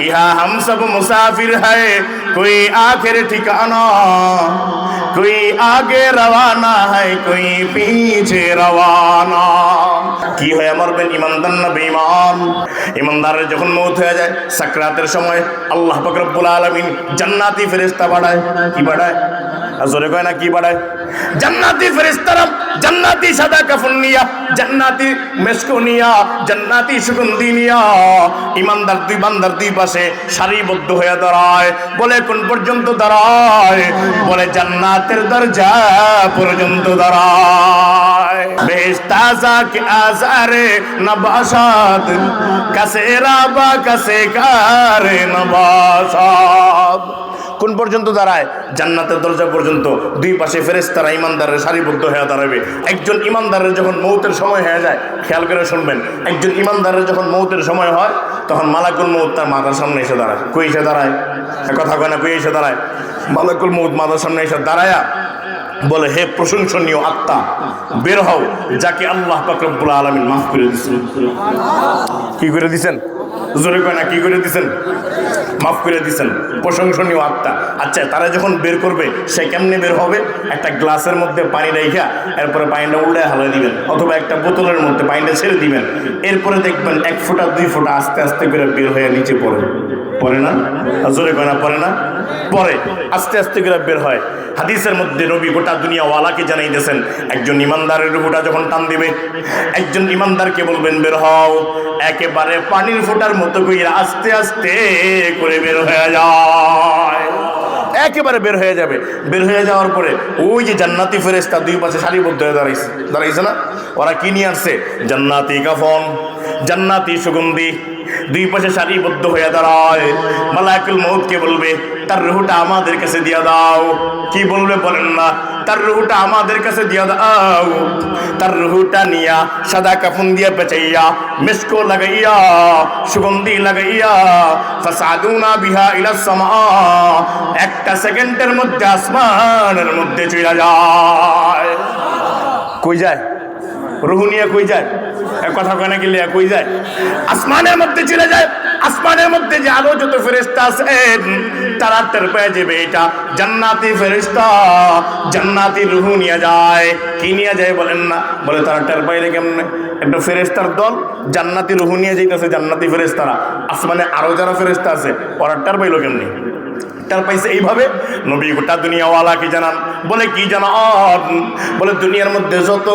यहाँ हम सब मुसाफिर है, कोई आखिर ठिकाना, कोई आगे रवाना है, कोई पीछे रवाना। কি হয় মরবেন ইমানদার না বেঈমান? ইমানদারের যখন মওত হয়ে যায় সাকরাতের সময় আল্লাহ পাক রব্বুল আলামিন জান্নাতি ফেরেশতা বাড়ায়। কি বাড়ায়? জোরে কয় না কি বাড়ায়? জান্নাতি ফেরেশতারা জান্নাতি সাদা কাফন নিয়া, জান্নাতি মেশকো নিয়া, জান্নাতি সুগন্ধি নিয়া ইমানদার দুই বান্দার দুই পাশে সারিবদ্ধ হয়ে দাঁড়ায়। বলে কোন পর্যন্ত দাঁড়ায়? বলে জান্নাতের দরজা পর্যন্ত দাঁড়ায়। বেহেশতাজা কে আজারে নবাসাত কাসে রাবা কাসে কারে নবাসাত। কোন পর্যন্ত দাঁড়ায়? জান্নাতের দরজা পর্যন্ত। দুই পাশে ফেরেশতারা ইমানদারের সারিবদ্ধ হয়ে দাঁড়াবে। একজন ইমানদারের যখন মৌতের সময় হয়ে যায়, খেয়াল করে শুনবেন, একজন ইমানদারের যখন মৌতের সময় হয় তখন মালাকুল মৌত তার মাথার সামনে এসে দাঁড়ায়। কই এসে দাঁড়ায়? কথা কয় না, কই এসে দাঁড়ায়? মালাকুল মৌত মাথার সামনে এসে দাঁড়ায়া বলে, হে প্রশংসনীয় আত্মা, বের হও, যাকে আল্লাহ পাক রব্বুল আলামিন মাফ করে দিয়েছেন। কি করে দিয়েছেন? জোরে কয় না কি করে দিয়েছেন? মাফ করে দিয়েছেন, প্রশংসনীয় আত্মা। আচ্ছা, তারা যখন বের করবে সে কেমনে বের হবে? একটা গ্লাসের মধ্যে পানি রেখা এরপরে পানিটা উল্টে হালাই দিবেন, অথবা একটা বোতলের মধ্যে পানিটা ছেড়ে দিবেন। এরপরে দেখবেন 1 ফোঁটা 2 ফোঁটা আস্তে আস্তে করে বের হয়ে নিচে পড়ে। পড়ে না? জোরে কয় না পড়ে না? পরে আস্তে আস্তে করে বের হয়। হাদিসের মধ্যে নবী গোটা দুনিয়া ওয়ালাকে জানাই দিয়েছেন, একজন ইমানদারের রুহটা যখন টান দিবে, একজন ইমানদারকে বলবেন বের হও, একেবারে পানির ফোঁটার মতো কইরা আস্তে আস্তে করে বের হয়ে যায়। একেবারে বের হয়ে যাবে। বের হয়ে যাওয়ার পরে ওই যে জান্নাতি ফেরেশতা দুই পাশে সারিবদ্ধ হয়ে দাঁড়াইছে না? ওরা কি নিয়ে আসছে? জান্নাতি কাফন, জান্নাতি সুগন্ধি। দুই পাশে সারিবদ্ধ হয়ে দাঁড়ায়। মালাকুল মউতকে বলবে, তার রূহটা আমাদের কাছে দিয়া দাও। কি বলবে বলেন না? তার রূহটা আমাদের কাছে দিয়া দাও। তার রূহটা নিয়া সাদা কাফন দিয়া পেঁচাইয়া, মিসকো লাগাইয়া, সুগন্ধি লাগাইয়া, ফাসাদুনা বিহা ইলা সামা, একটা সেকেন্ডের মধ্যে আসমানের মধ্যে চলে যায়। কই যায়? রূহ নিয়ে কই যায়? কথা কয় না কি লিয়া কই যায়? আসমানের মধ্যে চলে যায়। আসমানের মধ্যে যে আলো যত ফেরেশতা আছেন তারা টের পেয়ে যাবে এটা জান্নাতি ফেরেশতা, জান্নাতি রূহ নিয়ে যায়। কি নিয়ে যায় বলেন না? বলে তারা টের পাইলে কেমনে? একটা ফেরেশতার দল জান্নাতি রূহ নিয়ে যাইতেছে, জান্নাতি ফেরেশতারা। আসমানে আরো যারা ফেরেশতা আছে ওরা টের পাইলো কেমনে? টের পাইছে এইভাবে। নবী গোটা দুনিয়াওয়ালাকে জানান। বলে কি জানান? বলে দুনিয়ার মধ্যে যত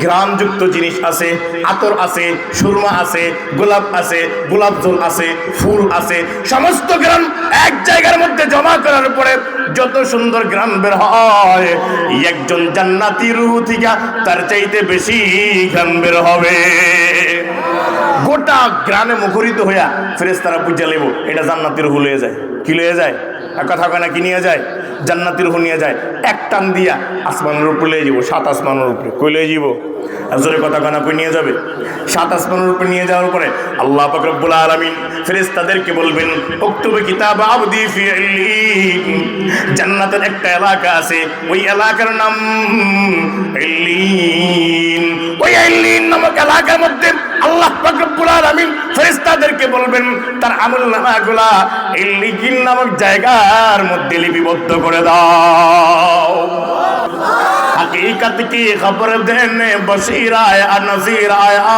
ঘ্রাণযুক্ত জিনিস আছে, আতর আছে, সুরমা আছে, গোলাপ আছে, গোলাপ জল আছে, ফুল আছে, সমস্ত ঘ্রাণ এক জায়গার মধ্যে জমা করার পরে যত সুন্দর ঘ্রাণ বের হয়, একজন জান্নাতি রূহ থেকে তার চাইতে বেশি ঘ্রাণ বের হবে। গোটা গ্রামে মুখরিত হইয়া ফেরেশতারা বুঝা লেব এটা জান্নাতের রূহ লয়ে যায়। কি লয়ে যায়? কথা কয় না কি নিয়ে যায়? জান্নাতের রূহ নিয়ে যায়। এক টান দিয়া আসমানের উপরে লয়ে যাব, 7 আসমানের উপরে। কই লয়ে যাব? জোরে কথা কয় না কই নিয়ে যাবে? 7 আসমানের উপরে নিয়ে যাওয়ার পরে আল্লাহ পাক রব্বুল আলামিন ফেরেশতাদেরকে বলবেন, উকতুবু কিতাব আবদি ফি ইল্লিন। জান্নাতের একটা এলাকা আছে, ওই এলাকার নাম ইল্লিন। ওই ইল্লিন নামক এলাকার মধ্যে আল্লাহ পাক রব্বুল আলামিন ফেরেশতাদেরকে বলবেন তার আমলনামাগুলা ইল্লিন নামক জায়গার মধ্যে লিপিবদ্ধ করে দাও। हकीकत की खबर देने बशीर आया नजीर आया,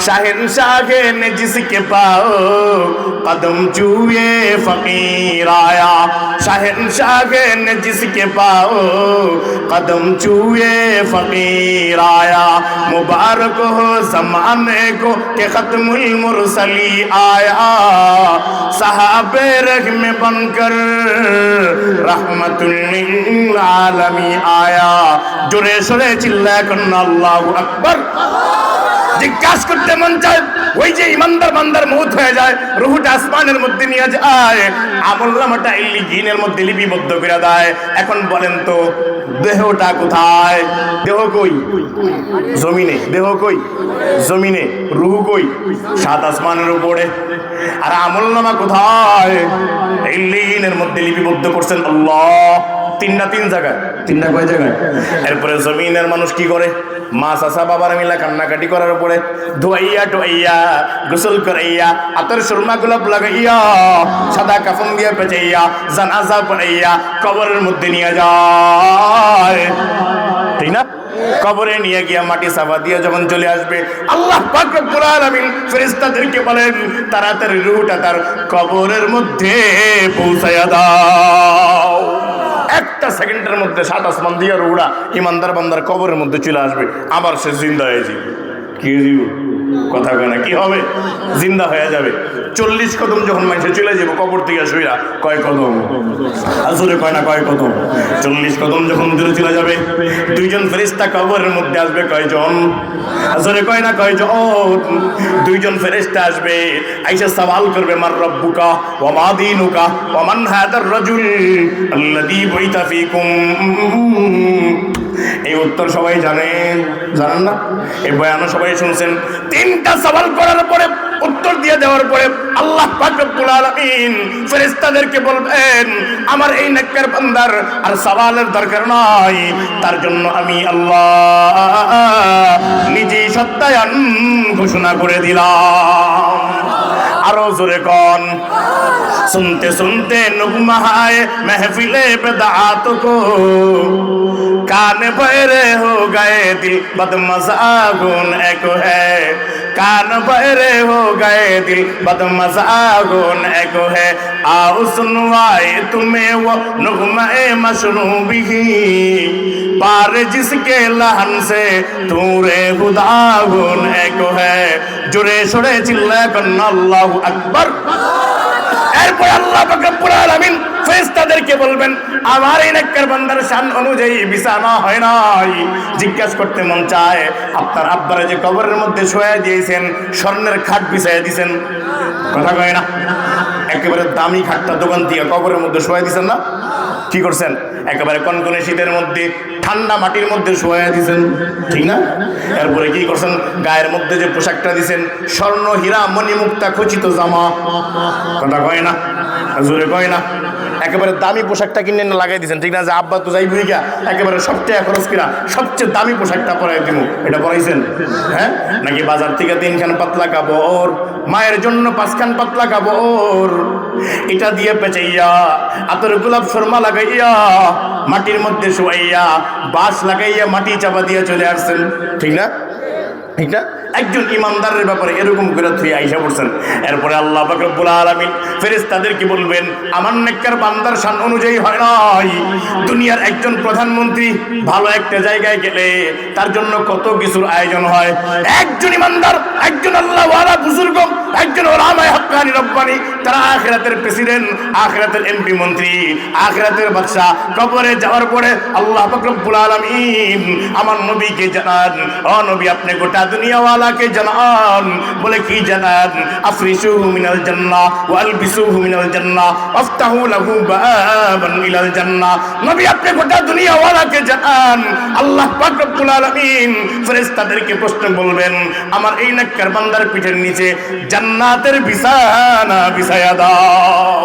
शहंशाह ने जिसके पाओ कदम छुए फकीर आया। शहंशाह ने जिसके पाओ कदम छुए फकीर आया। मुबारक हो ज़माने को के खत्मुल मुरसली आया। सहाबे रहम बनकर रहमतुल लिल आलमी आया। জোরে সরে চিল্লায় কন্না আল্লাহু আকবার। জিজ্ঞাসা করতে মন চায়, ওই যে ইমানদার বান্দার মউত হয়ে যায়, রূহটা আসমানের মধ্যে নিয়ে যায়, আমলনামাটা ইল্লিয়িনের মধ্যে লিপিবদ্ধ করে দেয়। এখন বলেন তো দেহটা কোথায়? দেহ কই? জমিনে। দেহ কই? জমিনে। রূহ কই? 7 আসমানের উপরে। আর আমলনামা কোথায়? ইল্লিয়িনের মধ্যে লিপিবদ্ধ করছেন আল্লাহ। 3 জায়গায়। 3 কয় জায়গায়? এরপরে জমিনের মানুষ কি করে? মা চাচা বাবার মিলা কান্নাকাটি করার পরে ধোয়াইয়া টোয়াইয়া গোসল করাইয়া আতর সুরমা গোলাপ লাগাইয়া সাদা কাফন দিয়ে পেঁচাইয়া জানাজা পড়াইয়া কবরের মধ্যে নিয়ে যায়, ঠিক না? কবরে নিয়ে গিয়া মাটি চাপা দিয়ে যখন চলে আসবে, আল্লাহ পাক রব্বুল আলামিন ফেরেশতাদেরকে বলেন তাড়াতাড়ি রূহটা তার কবরের মধ্যে পৌঁছায়া দাও। একটা সেকেন্ডের মধ্যে 7 আসমান দিয়ে রূহটা ইমানদার বান্দার কবরের মধ্যে চলে আসবে, আবার সে জিন্দা হয়ে যাবে। কি কথা কয় না, কি হবে? জিন্দা হয়ে যাবে। 40 কদম যখন মানুষে চলে যাবো কবর থেকে শুইরা, কয় কদম? আসলে কয় না কয় কদম? 40 কদম যখন দূরে চলে যাবে, 2জন ফেরেশতা কবরের মধ্যে আসবে। কয়জন? আসলে কয় না কয়জন? 2জন ফেরেশতা আসবে, আইসা সওয়াল করবে মার রব্বুকা ওয়া মা দীনুকা ওয়া মান হাদার রাজুল আল্লাযী বুইতা ফীকুম। এই উত্তর সবাই জানেন না? এই বয়ানও সবাই শুনছেন। 3টা সওয়াল করার পরে, উত্তর দিয়ে দেওয়ার পরে আল্লাহ পাক রব্বুল আলামিন ফেরেশতাদেরকে বলবেন আমার এই নেককার বান্দার আর সওয়ালের দরকার নাই, তার জন্য আমি আল্লাহ নিজেই সত্যায়ন ঘোষণা করে দিলাম। আরো জোরে কোন। सुनते सुनते नुगमा है महफिले बिदअत को, कान बहरे हो गए दिल बदमज़ागुन एक है, कान बहरे हो गए दिल बदमज़ागुन एक है, आओ सुनवाए तुम्हें वो नुगमा-ए मशरूबी, पार जिसके लहन से तूरे खुदागुन एक है। जुरे सुरे चिल्ला करना अल्लाहु अकबर। এরপর আল্লাহ পাক রব্বুল আলামিন ফেরেশতাদেরকে বলবেন আমার এই নেককার বান্দার শান অনুযায়ী বিছানা হয় নাই। জিজ্ঞাসা করতে মন চায় আপনার আব্বারে যে কবরের মধ্যে শোয়া দিয়েছেন, স্বর্ণের খাট বিছাইয়া দিয়েছেন, কথা কয় না? একেবারে দামি খাটটা দোকান থেকে কবরের মধ্যে শোয়া দিয়েছেন না? কি করছেন? একেবারে কনকনে শীতের মধ্যে ঠান্ডা মাটির মধ্যে শোয়া দিয়েছেন, ঠিক না? এরপরে কি করছেন? গায়ের মধ্যে যে পোশাকটা দিয়েছেন স্বর্ণ হীরা মণিমুক্তা খচিত জামা, কথা কয় না? জোরে কয় না? একেবারে দামি পোশাকটা কিনে না লাগাই দিয়েছেন, ঠিক না? যে আব্বা তো যাইবই গা, একেবারে সবচেয়ে খরচ কিনা সবচেয়ে দামি পোশাকটা পরাই দিব, এটা পরাইছেন? হ্যাঁ, নাকি বাজার থেকে 3খান পাতলা কাপড়, মায়ের জন্য 5খান পাতলা কাপড়, এটা দিয়ে পেঁচাইয়া আতর গোলাপ শর্মা লাগাইয়া মাটির মধ্যে শোয়াইয়া বাঁশ লাগাইয়া মাটি চাপা দিয়ে চলে আসছেন, ঠিক না? ঠিক না? একজন ইমানদারের ব্যাপারে এরকম করে তুই আইসা পড়ছেন। এরপরে আল্লাহ পাক রব্বুল আলামিন ফেরেশতাদেরকে বলবেন আমার নেককার বান্দার শান অনুযায়ী হয় নাই। দুনিয়ার একজন প্রধানমন্ত্রী ভালো একটা জায়গায় গেলে তার জন্য কত কিছুর আয়োজন হয়। একজন ইমানদার, একজন আল্লাহওয়ালা বুজুর্গ, একজন উলামায়ে হক্কানি রব্বানি, তারা আখিরাতের প্রেসিডেন্ট, আখিরাতের এমপি মন্ত্রী, আখিরাতের বাদশা, কবরে যাওয়ার পরে আল্লাহ পাক রব্বুল আলামিন আমার নবীকে জানান, ও নবী আপনি গোটা দুনিয়াওয়ালাকে জানান। বলে কি জানান? আফরিশুহু মিনাল জান্নাহ ওয়া আলবিসুহু মিনাল জান্নাহ ওয়াফতাহু লাহু বাবান ইলাল জান্নাহ। নবী আপনি গোটা দুনিয়াওয়ালাকে জানান আল্লাহ পাক রব্বুল আলামিন ফেরেশতাদেরকে প্রশ্ন বলবেন আমার এই নেককার বান্দার পিঠের নিচে জান্নাতের বিছানা বিছায়া দাও।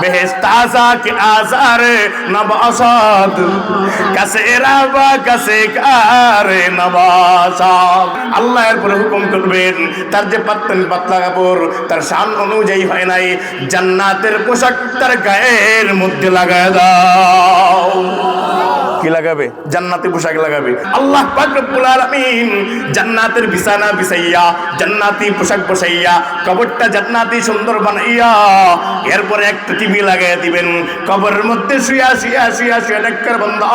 বেহেশত আযা কে আযারে নবাসাত কাসে রাবা কাসে কারে নবাসাত। আল্লাহ এরপরে হুকুম করবেন তার যে পাতলা কাপড় তার শান অনুযায়ী হয় নাই, জান্নাতের পোশাক তার গায়ের মধ্যে লাগায় দাও। কি লাগাবে? জান্নাতি পোশাক লাগাবে। আল্লাহ পাক রব্বুল আলামিন জান্নাতের বিছানা বিছাইয়া জান্নাতি পোশাক বসাইয়া কবরটা জান্নাতি সুন্দর বানাইয়া এরপরে একটা টিভি লাগাইয়া দিবেন। কবরের মধ্যে শুয়া শুয়া শুয়া শুয়া নেককার বান্দা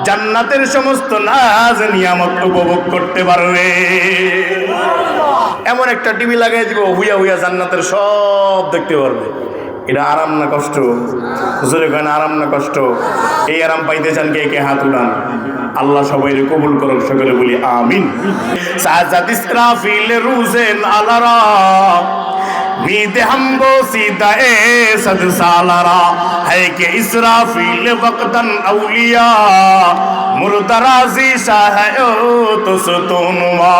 জান্নাতের সমস্ত নাজ নিয়ামত উপভোগ করতে পারবে। এমন একটা টিভি লাগাই দিব হুইয়া হুইয়া জান্নাতের সব দেখতে পারবে। এটা আরাম না কষ্ট? জোরে কয় না আরাম না কষ্ট? এই আরাম পাইতে চান কে কে হাত উঠান। আল্লাহ সবাই কবুল করুক, সকলে বলি আমিন। সাজাদ ইসরাফিল রুজেন আলারা मीद हमबो सीधा ए सद सालारा है कि इसराफिल वक्तन औलिया मुर्दराजी शाह तो सुतुनुमा।